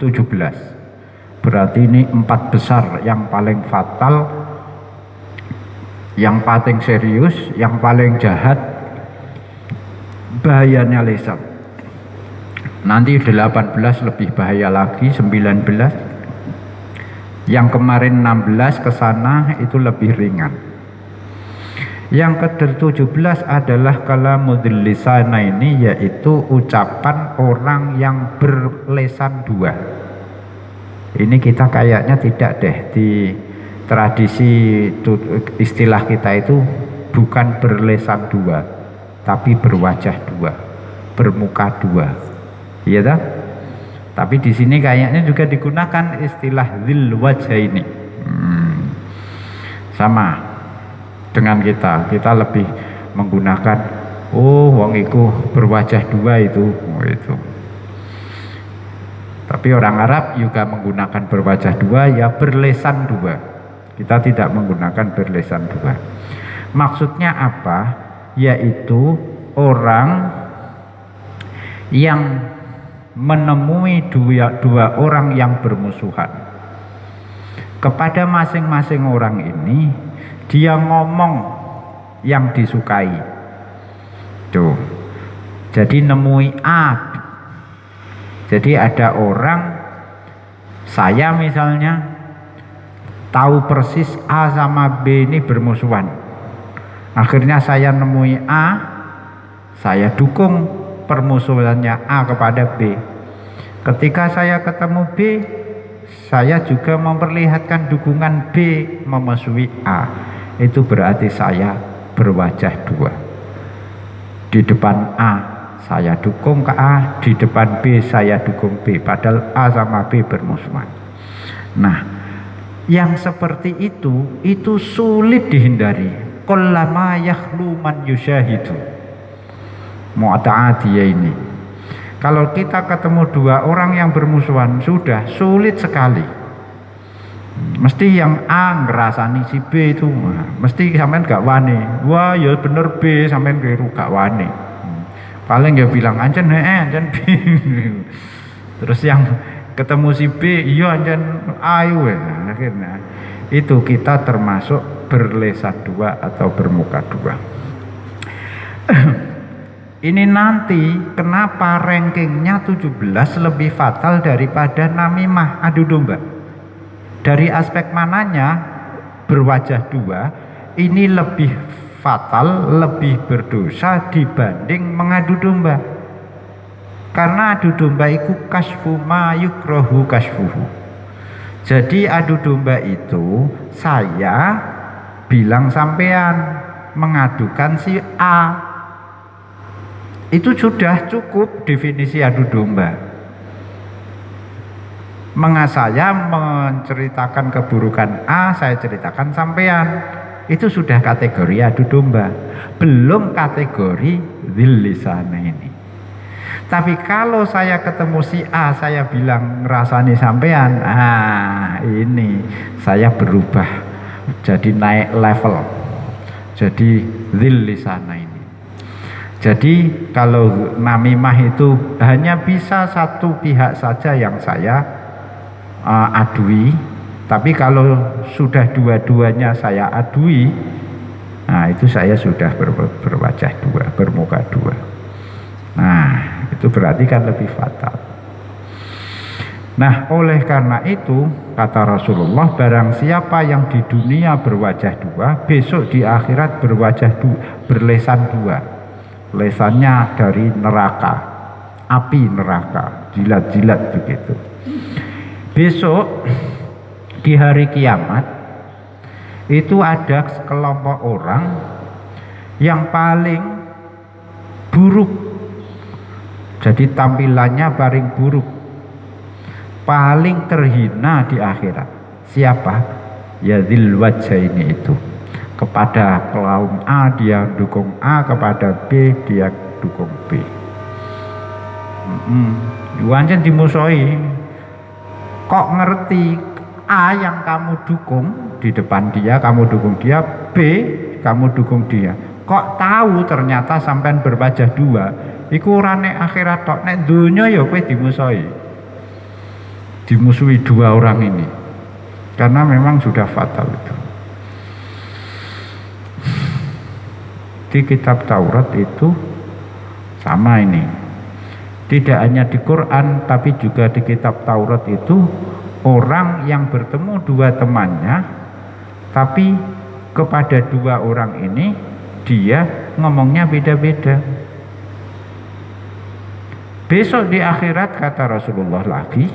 17. Berarti ini 4 besar yang paling fatal, yang paling serius, yang paling jahat bahayanya lisan. Nanti 18 lebih bahaya lagi, 19. Yang kemarin 16 ke sana itu lebih ringan. Yang ke-17 adalah kalamul lisana, ini yaitu ucapan orang yang berlesan dua. Ini kita kayaknya tidak deh, di tradisi istilah kita itu bukan berlesan dua, tapi berwajah dua, bermuka dua. Iya tak? Tapi di sini kayaknya juga digunakan istilah dzil wajhaini. Sama dengan kita lebih menggunakan wong iku berwajah dua itu. Tapi orang Arab juga menggunakan berwajah dua, ya berlesan dua. Kita tidak menggunakan berlesan dua. Maksudnya apa? Yaitu orang yang menemui dua orang yang bermusuhan. Kepada masing-masing orang ini dia ngomong yang disukai. Tuh. Jadi nemui A. Jadi ada orang, saya misalnya tahu persis A sama B ini bermusuhan. Akhirnya saya nemui A, saya dukung permusuhannya A kepada B. Ketika saya ketemu B, saya juga memperlihatkan dukungan B memusuhi A. Itu berarti saya berwajah dua. Di depan A saya dukung ke A, di depan B saya dukung B, padahal A sama B bermusuhan. Nah, yang seperti itu sulit dihindari. Kullama yakhlu man yusyahidu. Mu'ta'adiyah ini, kalau kita ketemu dua orang yang bermusuhan, sudah sulit sekali. Mesti yang A ngerasani si B itu, mesti sampean gak wani. Wah ya bener B, sampean keliru gak wani. Paling ya bilang anjen anjen B. Terus yang ketemu si B, iya anjen ayu. Akhirnya itu kita termasuk berlesan dua atau bermuka dua. Ini nanti kenapa rankingnya 17 lebih fatal daripada namimah, adu domba. Dari aspek mananya berwajah dua ini lebih fatal, lebih berdosa dibanding mengadu domba. Karena adu domba itu kasfu ma yukrahu kasfuhu. Jadi adu domba itu saya bilang sampean mengadukan si A. Itu sudah cukup definisi adu domba. Saya menceritakan keburukan A, saya ceritakan sampean. Itu sudah kategori adu domba. Belum kategori dzil lisana ini. Tapi kalau saya ketemu si A, saya bilang ngerasani sampean, ini saya berubah, jadi naik level, jadi dzil lisana ini. Jadi kalau namimah itu hanya bisa satu pihak saja yang saya adui, tapi kalau sudah dua-duanya saya adui, nah itu saya sudah berwajah dua, bermuka dua. Nah itu berarti kan lebih fatal. Nah oleh karena itu kata Rasulullah, barang siapa yang di dunia berwajah dua, besok di akhirat berwajah dua, berlesan dua. Lesannya dari neraka, api neraka, jilat-jilat begitu. Besok di hari kiamat itu ada sekelompok orang yang paling buruk, jadi tampilannya paling buruk, paling terhina di akhirat. Siapa? Ya dzil wajhaini itu. Kepada kaum A dia dukung A, kepada B dia dukung B. Wancen dimusuhi. Kok ngerti A yang kamu dukung di depan dia, kamu dukung dia, B kamu dukung dia. Kok tahu ternyata sampean berwajah dua? Iku ora nek akhirat tok, nek dunya ya kowe dimusuhi. dimusuhi dua orang ini, karena memang sudah fatal itu. Di kitab Taurat itu sama ini, tidak hanya di Quran tapi juga di kitab Taurat itu orang yang bertemu dua temannya, tapi kepada dua orang ini dia ngomongnya beda-beda. Besok di akhirat kata Rasulullah lagi,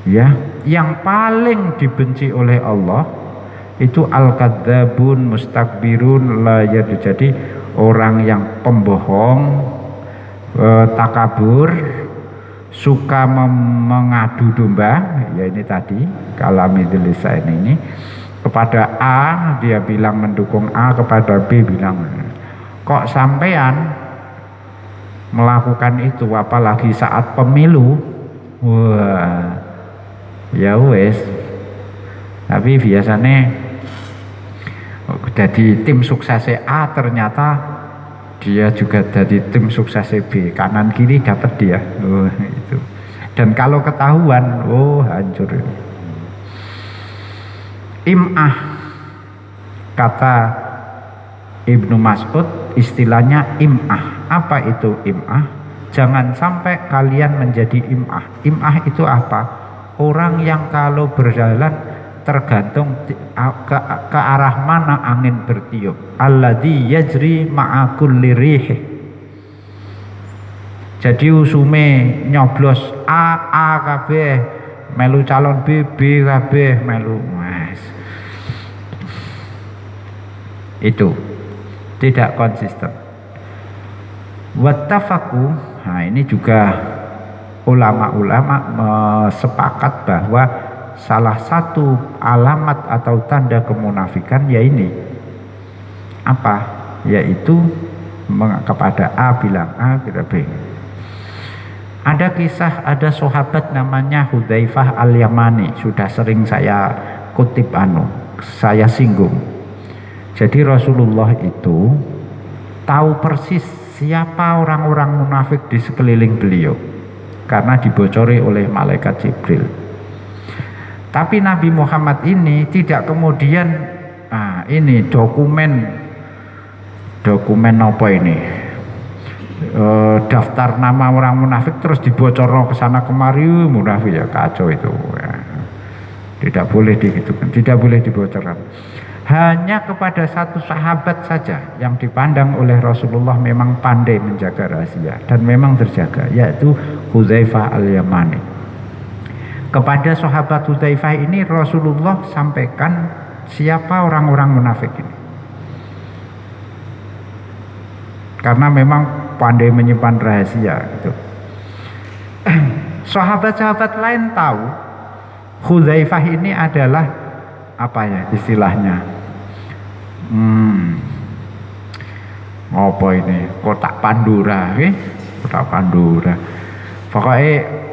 ya, yang paling dibenci oleh Allah itu al-kadzabun mustakbirun la yadu. Jadi orang yang pembohong, takabur, suka mengadu domba, ya ini tadi kalamidul lisan ini, kepada A dia bilang mendukung A, kepada B bilang kok sampean melakukan itu apalagi saat pemilu. Wah, ya wes. Tapi biasanya jadi tim sukses A ternyata dia juga jadi tim sukses B, kanan kiri dapat dia. Oh, itu. Dan kalau ketahuan, oh hancur. Im'ah, kata Ibnu Mas'ud, istilahnya im'ah. Apa itu im'ah? Jangan sampai kalian menjadi im'ah. Im'ah itu apa? Orang yang kalau berjalan tergantung ke arah mana angin bertiup. Alladzi yajri ma'a kulli rih. Jadi usume nyoblos A kabeh, melu calon B kabeh melu. Mas, itu tidak konsisten. Wattafaku, nah ini juga ulama-ulama sepakat bahwa salah satu alamat atau tanda kemunafikan ya ini apa? Yaitu kepada A bilang A, kepada B. Ada kisah, ada sahabat namanya Hudzaifah Al-Yamani, sudah sering saya kutip saya singgung. Jadi Rasulullah itu tahu persis siapa orang-orang munafik di sekeliling beliau karena dibocori oleh malaikat Jibril. Tapi Nabi Muhammad ini tidak kemudian ini dokumen apa ini, daftar nama orang munafik terus dibocor ke sana kemari, munafik ya kacau itu ya. Tidak boleh digitukan, tidak boleh dibocorkan. Hanya kepada satu sahabat saja yang dipandang oleh Rasulullah memang pandai menjaga rahasia dan memang terjaga, yaitu Hudzaifah Al-Yamani. Kepada sahabat Hudzaifah ini Rasulullah sampaikan siapa orang-orang munafik ini, karena memang pandai menyimpan rahasia gitu. Sahabat-sahabat lain tahu Hudzaifah ini adalah apa ya istilahnya, apa ini, kotak Pandora, kotak Pandora. Pokoknya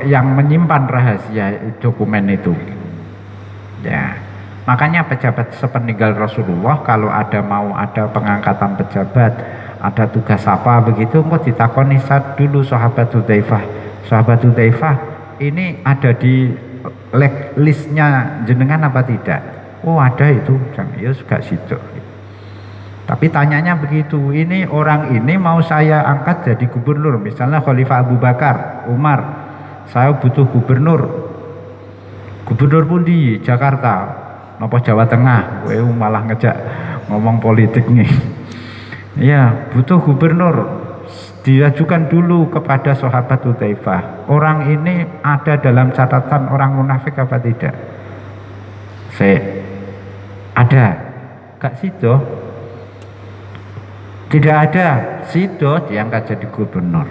yang menyimpan rahasia dokumen itu. Ya, makanya pejabat sepeninggal Rasulullah kalau mau ada pengangkatan pejabat, ada tugas apa begitu, kok ditakoni dulu sahabat Hudzaifah. Sahabat Hudzaifah ini ada di listnya jenengan apa tidak? Oh ada itu, ya juga situ. Tapi tanyanya begitu, ini orang ini mau saya angkat jadi gubernur, misalnya Khalifah Abu Bakar, Umar, saya butuh gubernur pun di Jakarta, napa Jawa Tengah, malah ngejak ngomong politik nih. Ya, butuh gubernur, diajukan dulu kepada sahabat Hudzaifah. Orang ini ada dalam catatan orang munafik apa tidak? Ada, gak sido? Tidak ada, sido diangkat jadi gubernur.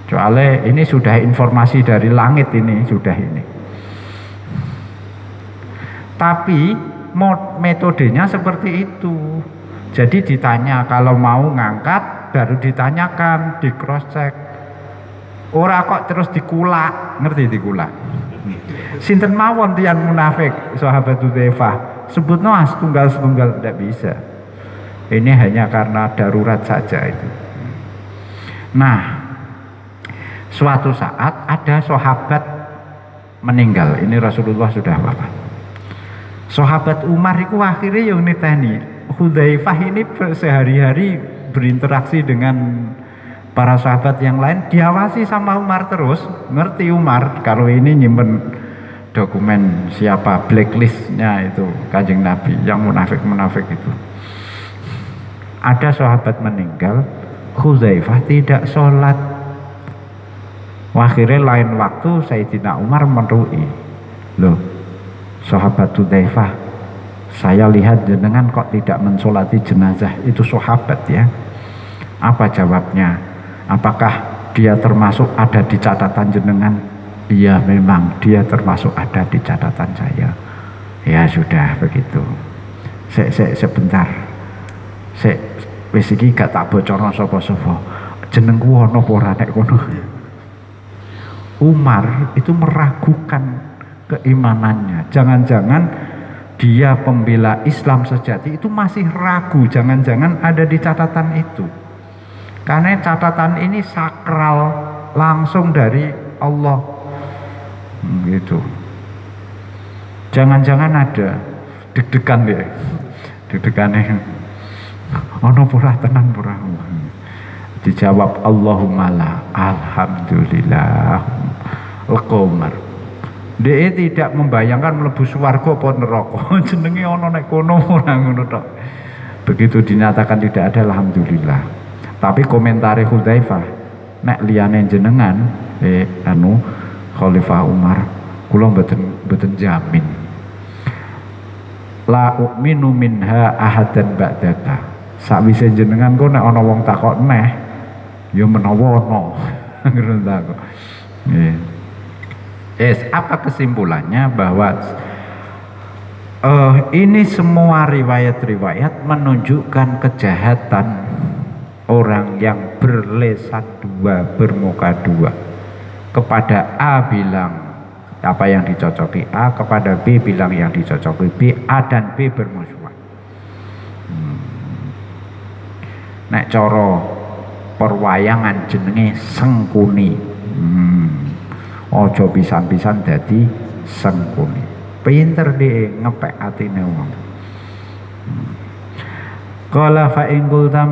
Soalnya ini sudah informasi dari langit, ini sudah ini. Tapi metodenya seperti itu. Jadi ditanya, kalau mau ngangkat baru ditanyakan, di cross check. Ora kok terus dikulak, ngerti dikulak? Sinten mawon tiang munafik sahabat Hudzaifah, sebutno setunggal-setunggal, tidak bisa. Ini hanya karena darurat saja itu. Nah, suatu saat ada sahabat meninggal. Ini Rasulullah sudah wafat. Sahabat Umar itu akhirnya yang niteni. Hudzaifah ini sehari-hari berinteraksi dengan para sahabat yang lain, diawasi sama Umar terus. Ngerti Umar kalau ini nyimpen dokumen siapa, blacklistnya itu Kanjeng Nabi yang munafik-munafik itu. Ada sahabat meninggal, Hudzaifah tidak sholat. Akhirnya lain waktu Sayyidina Umar meru'i, loh sahabat Hudzaifah, saya lihat jenengan kok tidak mensolati jenazah itu sahabat ya. Apa jawabnya? Apakah dia termasuk ada di catatan jenengan? Iya, memang dia termasuk ada di catatan saya. Ya sudah begitu. Sebentar. Wis iki gak tak bocorno sapa-sapa. Jenengku ana apa ora nek kono. Umar itu meragukan keimanannya. Jangan-jangan dia pembela Islam sejati itu masih ragu, jangan-jangan ada di catatan itu. Karena catatan ini sakral, langsung dari Allah. Gitu. Jangan-jangan ada deg-degan deh. Deg-degannya. Ono pura tenan pura. Dijawab Allahumma la, alhamdulillah. Lekomar. Dia tidak membayangkan mlebu swarga apa neraka. Jenenge ana nek kono ora ngono tok. Begitu dinyatakan tidak ada, alhamdulillah. Tapi komentari Hudzaifah, nek liyane jenengan Khalifah Umar, kula mboten jamin. La u'minu minha ahadan ba'daka. Sakwise jenengan kok nek ana wong takok neh, ya menawa ana. Ngono ta kok. Nggih. Apa kesimpulannya? Bahwa ini semua riwayat-riwayat menunjukkan kejahatan orang yang berlesan dua, bermuka dua. Kepada A bilang apa yang dicocoki A, kepada B bilang yang dicocoki B, A dan B bermusuhan. Nek cara perwayangan jenenge sengkuni. Ojo pisan-pisan dadi sengkuni. Pinter deh ngepek atine wong. Qala fa in qulta